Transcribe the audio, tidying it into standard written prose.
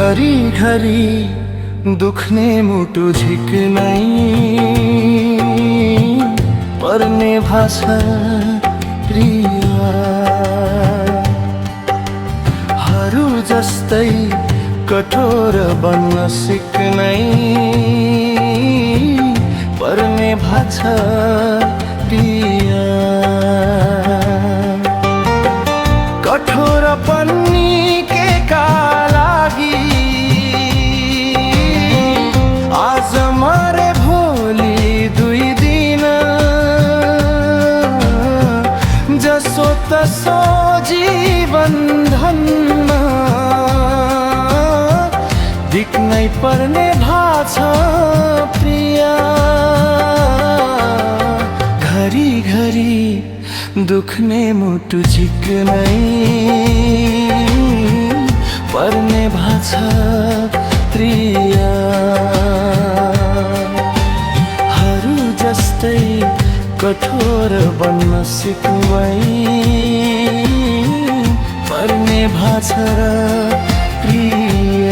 घरी घरी दुख्ने मुटु झिक्नै पर्ने भाषा प्रियहरू जस्तै कठोर बन्न सिक्नै पर्ने भाषा प्रिय। कठोर पन्नी के का लागि आज मरे भोलि दुई दिन जसो तसो जीवन धनमा दिक्नै पर्ने भाषा प्रिय। घरी घरी दुख्ने मुटु झिक्नै पर्ने भाषा प्रियहरू जस्तै कठोर बन्न सिक्नै पर्ने भाषा प्रिय।